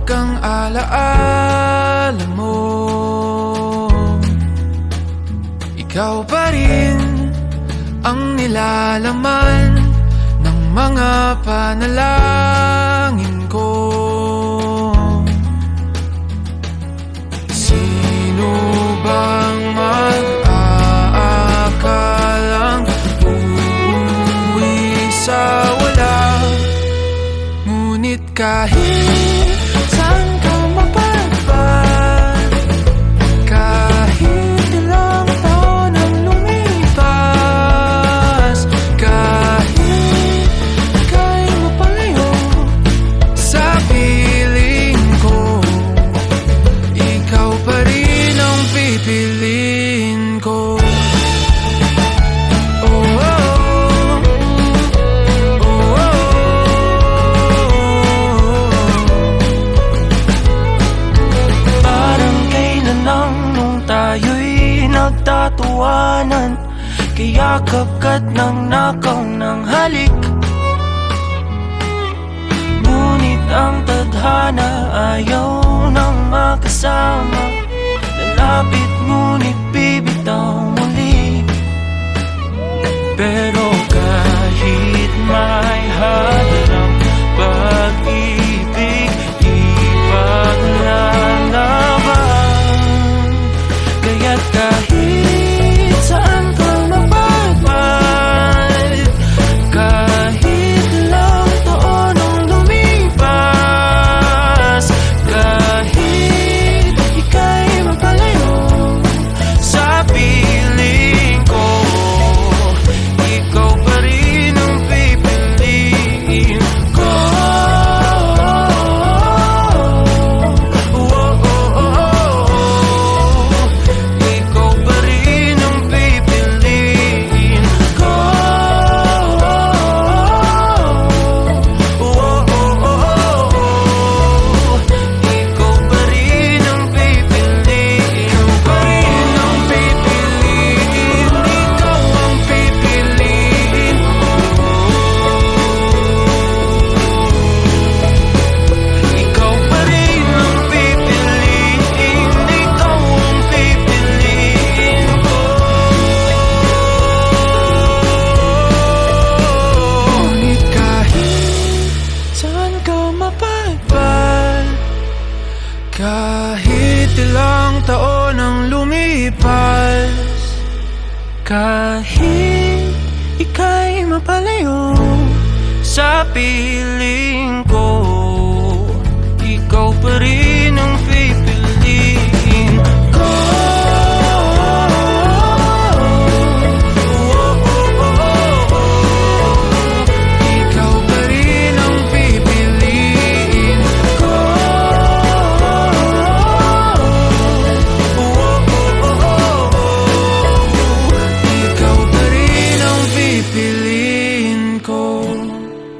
kang alaala mo. Ikaw pa rin ang nilalaman ng mga panalangin ko. Sino bang mag-aakalang uuwi sa wala? Ngunit kahit saan ka mapadpad, kahit ilang taon ang lumipas, kahit ika'y mapalayo sa piling ko, ikaw pa rin ang pipiliin ko. Nagtatawanan, kaya kagat ng nakaw ng halik. Ngunit ang tadhana ayaw nang makasama. Lalapit ngunit bibitaw muli. Pero kahit may halang pag-ibig, di paglalaban. Kaya't kahit saan ka mapadpad, kahit ilang taon ang lumipas, kahit ika'y mapalayo sa piling ko, ikaw pa rin ang pipiliin ko. Kahit ilang taon ang lumipas, kahit ika'y mapalayo sa piling